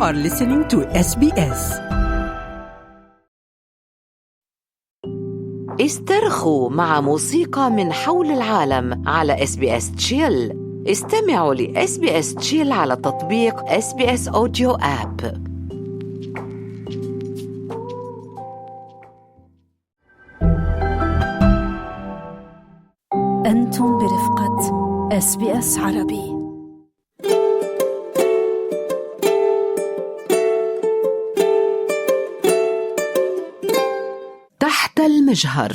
are listening to SBS. استرخوا مع موسيقى من حول العالم على SBS Chill. استمعوا ل SBS Chill على تطبيق SBS Audio App. أنتم برفقة SBS عربي. تحت المجهر.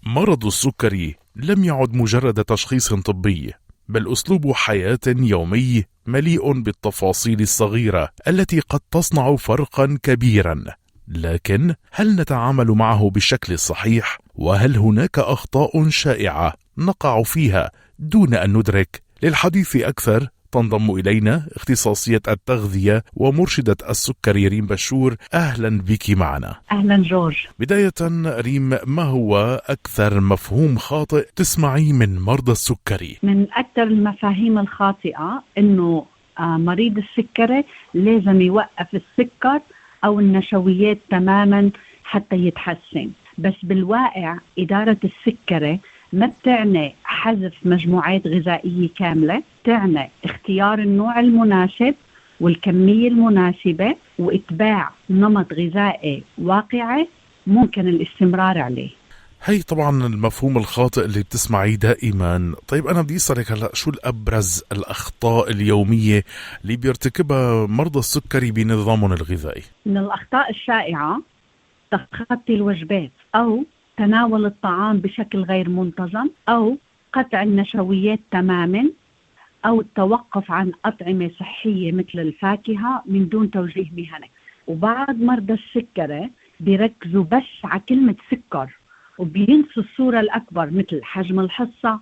مرض السكري لم يعد مجرد تشخيص طبي، بل أسلوب حياة يومي مليء بالتفاصيل الصغيرة التي قد تصنع فرقا كبيرا. لكن هل نتعامل معه بالشكل الصحيح؟ وهل هناك أخطاء شائعة نقع فيها دون أن ندرك؟ للحديث أكثر تنضم إلينا اختصاصية التغذية ومرشدة السكري ريم بشور. أهلا بك معنا. أهلا جورج. بداية ريم، ما هو أكثر مفهوم خاطئ تسمعي من مرضى السكري؟ من أكثر المفاهيم الخاطئة إنه مريض السكري لازم يوقف السكر أو النشويات تماما حتى يتحسن، بس بالواقع إدارة السكري ما بتعني حذف مجموعات غذائية كاملة، تعني اختيار النوع المناسب والكمية المناسبة وإتباع نمط غذائي واقعي ممكن الاستمرار عليه. هي طبعا المفهوم الخاطئ اللي بتسمعيه دائما. طيب أنا بدي أسألك هلأ، شو الأبرز الأخطاء اليومية اللي بيرتكبها مرضى السكري بنظامهم الغذائي؟ من الأخطاء الشائعة تخطي الوجبات أو تناول الطعام بشكل غير منتظم أو قطع النشويات تماما أو التوقف عن أطعمة صحية مثل الفاكهة من دون توجيه مهني. وبعض مرضى السكري بيركزوا بس على كلمة سكر وبينسوا الصورة الأكبر مثل حجم الحصة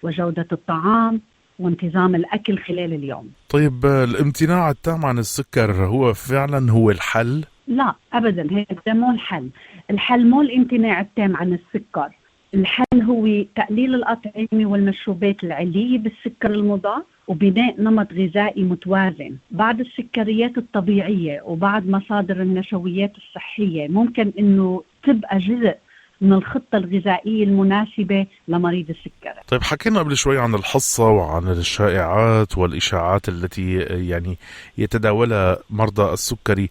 وجودة الطعام وانتظام الأكل خلال اليوم. طيب الامتناع التام عن السكر هو فعلا هو الحل؟ لا أبدا، هذا مو الحل. الحل مو الامتناع التام عن السكر، الحل هو تقليل الأطعمة والمشروبات العالية بالسكر المضاف وبناء نمط غذائي متوازن. بعض السكريات الطبيعية وبعض مصادر النشويات الصحية ممكن إنه تبقى جزء من الخطة الغذائية المناسبة لمريض السكري. طيب حكينا قبل شوي عن الحصة وعن الشائعات والإشاعات التي يعني يتداولها مرضى السكري.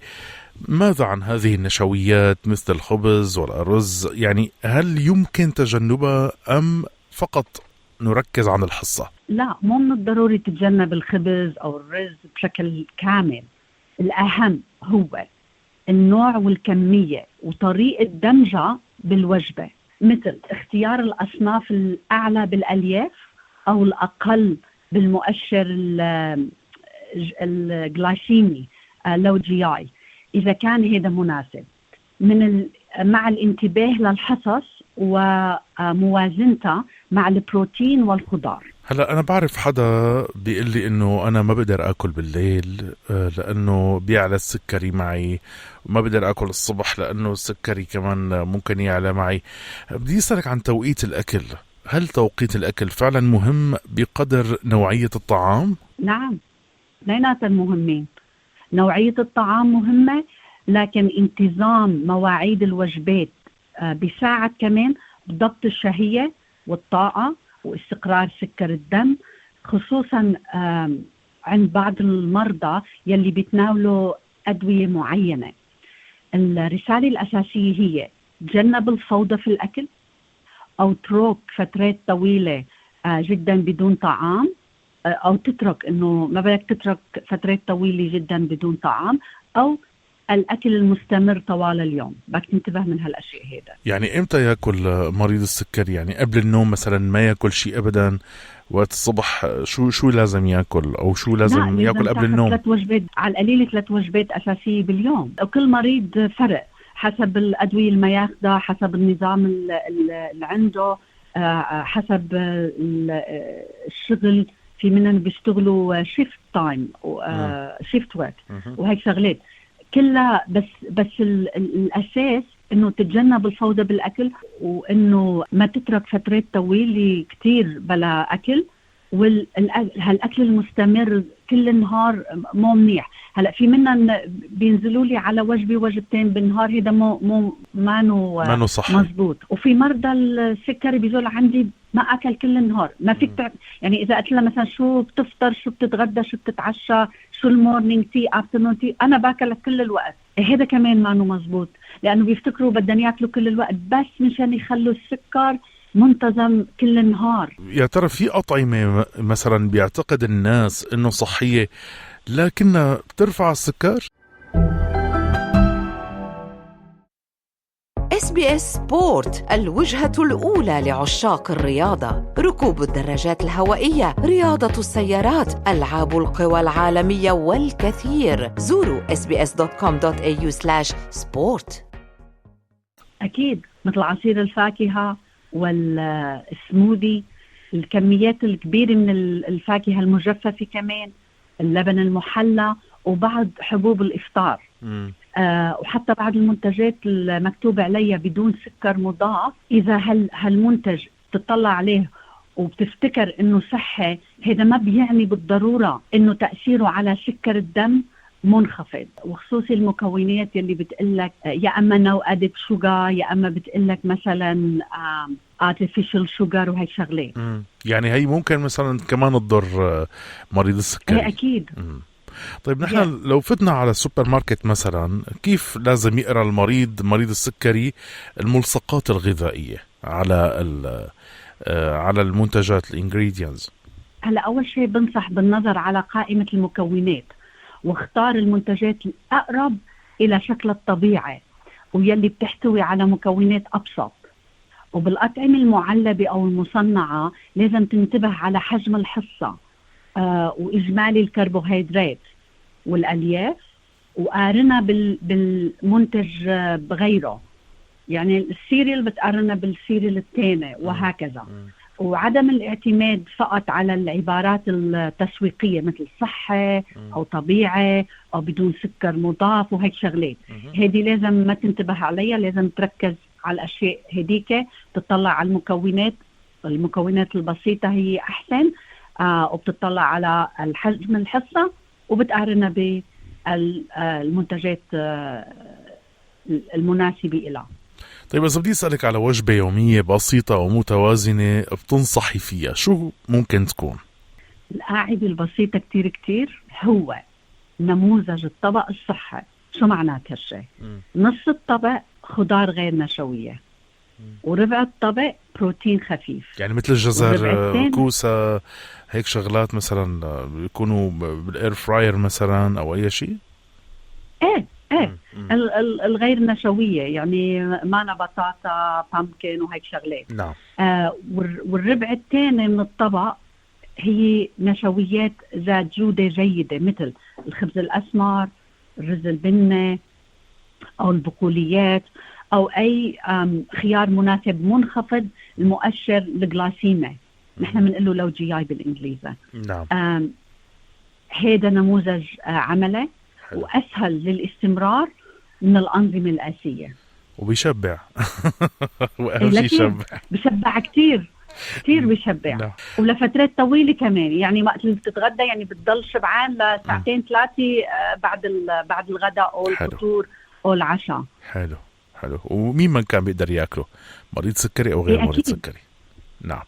ماذا عن هذه النشويات مثل الخبز والأرز؟ يعني هل يمكن تجنبها أم فقط نركز عن الحصة؟ لا، مو من الضروري تتجنب الخبز أو الرز بشكل كامل. الأهم هو النوع والكمية وطريقة دمجها بالوجبة، مثل اختيار الأصناف الأعلى بالألياف أو الأقل بالمؤشر الجلايسيمي لو جي آي إذا كان هذا مناسب، مع الانتباه للحصص وموازنتها مع البروتين والخضار. هلا أنا بعرف حدا بيقول لي إنه أنا ما بقدر أكل بالليل لأنه بيعلى السكري معي، وما بقدر أكل الصبح لأنه السكري كمان ممكن يعلى معي. بدي أسألك عن توقيت الأكل. هل توقيت الأكل فعلا مهم بقدر نوعية الطعام؟ نعم، اثنيناتهم مهمين. نوعية الطعام مهمة، لكن انتظام مواعيد الوجبات بيساعد كمان بضبط الشهية والطاقة واستقرار سكر الدم، خصوصا عند بعض المرضى يلي بيتناولوا أدوية معينة. الرسالة الأساسية هي تجنب الفوضى في الأكل أو ترك فترات طويلة جدا بدون طعام، أو تترك إنه ما بدك تترك فترات طويلة جدا بدون طعام، أو الأكل المستمر طوال اليوم. بدك تنتبه من هالأشياء هيدا. يعني إمتى يأكل مريض السكري؟ يعني قبل النوم مثلا ما يأكل شيء أبدا؟ وقت الصبح شو لازم يأكل أو شو لازم يأكل قبل النوم؟ 3 وجبات على القليل، 3 وجبات أساسية باليوم. وكل مريض فرق حسب الأدوية اللي ما ياخدها، حسب النظام اللي عنده، حسب الشغل. في منهم بيشتغلوا شيفت تايم شيفت ورك وهيك شغلات كلها. بس الأساس إنه تتجنب الفوضى بالأكل، وإنه ما تترك فترات طويلة كتير بلا أكل، هالأكل المستمر كل النهار مو منيح. هلا في منا بينزلوا لي على وجبة وجبتين بالنهار، هذا مانو صحي مزبوط. وفي مرضى السكري بيزول عندي ما أكل كل النهار، ما فيك يعني إذا قلت له مثلا شو بتفطر، شو بتتغدى، شو بتتعشى، شو المورنينج تي افترنون تي، أنا باكل كل الوقت. هذا كمان مانو مزبوط، لأنه بيفتكروا بدهم ياكلوا كل الوقت بس مشان يخلوا السكر منتظم كل النهار. يا ترى في أطعمة مثلا بيعتقد الناس إنه صحية لكنها بترفع السكر؟ SBS سبورت، الوجهة الأولى لعشاق الرياضة، ركوب الدراجات الهوائية، رياضة السيارات، ألعاب القوى العالمية والكثير. زوروا sbs.com.au/sport. أكيد مثل عصير الفاكهة والسموذي، الكميات الكبيرة من الفاكهة المجففة كمان، اللبن المحلى، وبعض حبوب الإفطار. وحتى بعض المنتجات المكتوب عليها بدون سكر مضاف، إذا هالمنتج تطلع عليه وبتفتكر إنه صحي، هذا ما بيعني بالضرورة إنه تأثيره على سكر الدم منخفض. وخصوصي المكونات يلي بتقلك يا أما no added sugar، يا أما بتقلك مثلا artificial sugar وهي شغلات. يعني هي ممكن مثلا كمان تضر مريض السكري. هي أكيد. طيب نحن لو فتنا على السوبر ماركت مثلا، كيف لازم يقرأ مريض السكري الملصقات الغذائية على المنتجات الانجريدينتس؟ هلا أول شيء بنصح بالنظر على قائمة المكونات، واختار المنتجات الأقرب إلى شكل الطبيعي ويلي بتحتوي على مكونات أبسط. وبالأطعمة المعلبة أو المصنعة لازم تنتبه على حجم الحصة وإجمالي الكربوهيدرات والألياف، وقارنها بالمنتج بغيره. يعني السيريال بتقارنها بالسيريال الثاني وهكذا. وعدم الاعتماد فقط على العبارات التسويقية مثل صحي أو طبيعي أو بدون سكر مضاف وهيك شغلات، هذه لازم ما تنتبه عليها. لازم تركز على الأشياء هديك، تطلع على المكونات البسيطة هي أحسن، وبتطلع على الحجم الحصة وبتقارنها بالمنتجات المناسبة إلها. طيب إذا بدي أسألك على وجبة يومية بسيطة ومتوازنة بتنصحي فيها، شو ممكن تكون؟ القاعدة البسيطة كتير كتير هو نموذج الطبق الصحي. شو معنات هالشيء؟ نص الطبق خضار غير نشوية، وربع الطبق بروتين خفيف، يعني مثل الجزر، كوسة، هيك شغلات مثلا بيكونوا بالاير فراير مثلا أو أي شيء؟ ايه الغير نشوية، يعني مانا بطاطا، بامكن وهيك شغلات. نعم. والربع الثاني من الطبق هي نشويات ذات جودة جيدة، مثل الخبز الأسمر، الرز البني، أو البقوليات، أو أي خيار مناسب منخفض المؤشر الجلايسيمي، نحن بنقول له لو GI بالإنجليزي. نعم. هذا نموذج عملي وأسهل للاستمرار من الأنظمة الآسية، وبيشبع. وأهم شيء يشبع، بيشبع كتير بيشبع. نعم. ولفترات طويلة كمان، يعني وقت اللي بتتغدى يعني بتضل شبعان لساعتين ثلاثة بعد الغداء أو الفطور أو العشاء. حلو. ومين من كان بيقدر يأكله؟ مريض سكري أو غير مريض سكري؟ نعم.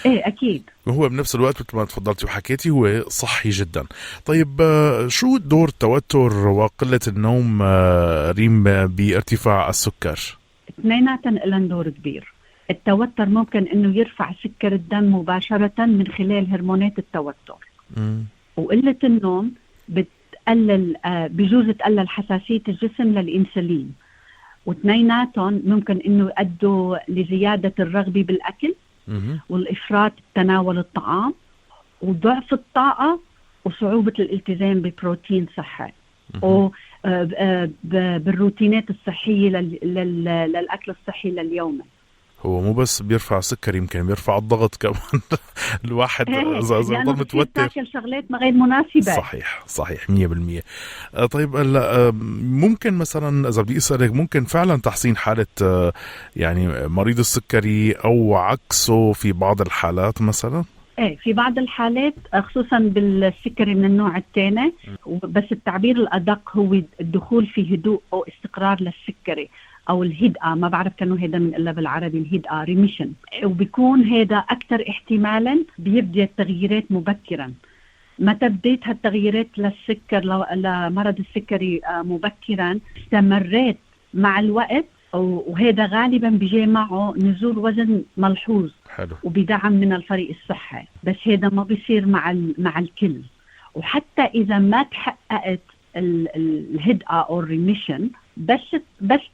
ايه اكيد. وهو بنفس الوقت مثل ما تفضلتي وحكيتي هو صحي جدا. طيب شو دور التوتر وقلة النوم ريم بارتفاع السكر؟ اثنيناتن لهم دور كبير. التوتر ممكن انه يرفع سكر الدم مباشرة من خلال هرمونات التوتر. وقلة النوم بتقلل بجوز تقلل حساسية الجسم للإنسولين، واثنيناتهم ممكن انه يؤدوا لزيادة الرغبة بالأكل والإفراط بتناول الطعام وضعف الطاقة وصعوبة الالتزام ببروتين صحي بالروتينات الصحية للأكل الصحي لليومي. هو مو بس بيرفع السكر، يمكن بيرفع الضغط كمان. الواحد إذا ضل متوتر تاكل شغلات ما غير مناسبة. صحيح 100%. طيب ممكن مثلا إذا بدي أسألك، ممكن فعلا تحسين حالة يعني مريض السكري أو عكسه في بعض الحالات مثلا؟ في بعض الحالات خصوصا بالسكري من النوع الثاني، بس التعبير الأدق هو الدخول في هدوء أو استقرار للسكري أو الهدأة، ما بعرف كانوا هذا من إلا بالعربي الهدأة ريميشن، وبيكون هذا أكثر احتمالا بيبدأ التغييرات مبكرا. متى بديت هالتغييرات للسكر لمرض السكري مبكرا استمريت مع الوقت، وهذا غالبا بيجي معه نزول وزن ملحوظ. حلو. وبدعم من الفريق الصحي، بس هذا ما بيصير مع الكل. وحتى إذا ما تحققت الهدأة أو الريميشن، بس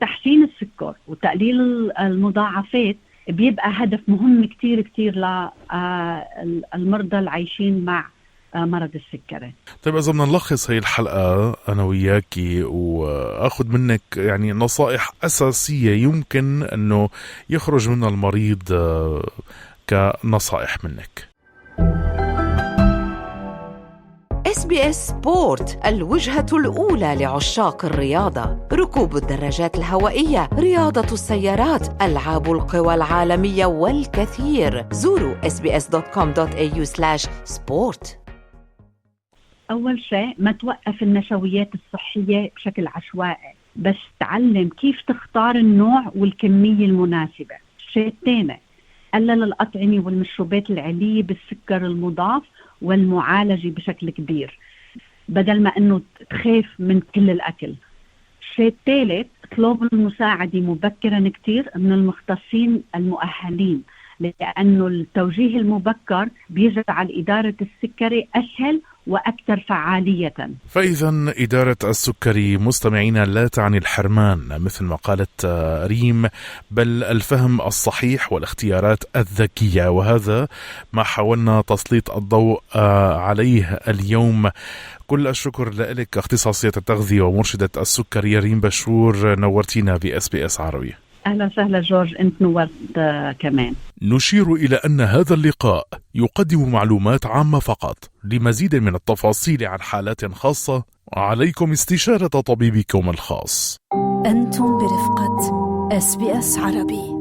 تحسين السكر وتقليل المضاعفات بيبقى هدف مهم كتير كتير للمرضى العايشين مع مرض السكري. طيب إذا بدنا نلخص هي الحلقة أنا وياكي وأخذ منك يعني نصائح أساسية يمكن أنه يخرج منها المريض كنصائح منك. SBS سبورت، الوجهة الأولى لعشاق الرياضة، ركوب الدراجات الهوائية، رياضة السيارات، ألعاب القوى العالمية والكثير. زوروا sbs.com.au/sport. أول شيء ما توقف النشويات الصحية بشكل عشوائي، بس تعلم كيف تختار النوع والكمية المناسبة. الشيء الثاني قلل الأطعمة والمشروبات العالية بالسكر المضاف والمعالجة بشكل كبير، بدل ما أنه تخاف من كل الأكل. الشيء الثالث اطلب المساعدة مبكرا كتير من المختصين المؤهلين، لأنه التوجيه المبكر بيجعل إدارة السكري أسهل وأكثر فعالية. فإذا إدارة السكري مستمعينا لا تعني الحرمان مثل ما قالت ريم، بل الفهم الصحيح والاختيارات الذكية، وهذا ما حاولنا تسليط الضوء عليه اليوم. كل الشكر لك اختصاصية التغذية ومرشدة السكري ريم بشور، نورتينا بSBS عربي. أهلا وسهلا جورج، أنت نورت كمان. نشير إلى أن هذا اللقاء يقدم معلومات عامة فقط. لمزيد من التفاصيل عن حالات خاصة عليكم استشارة طبيبكم الخاص. أنتم برفقة SBS عربي.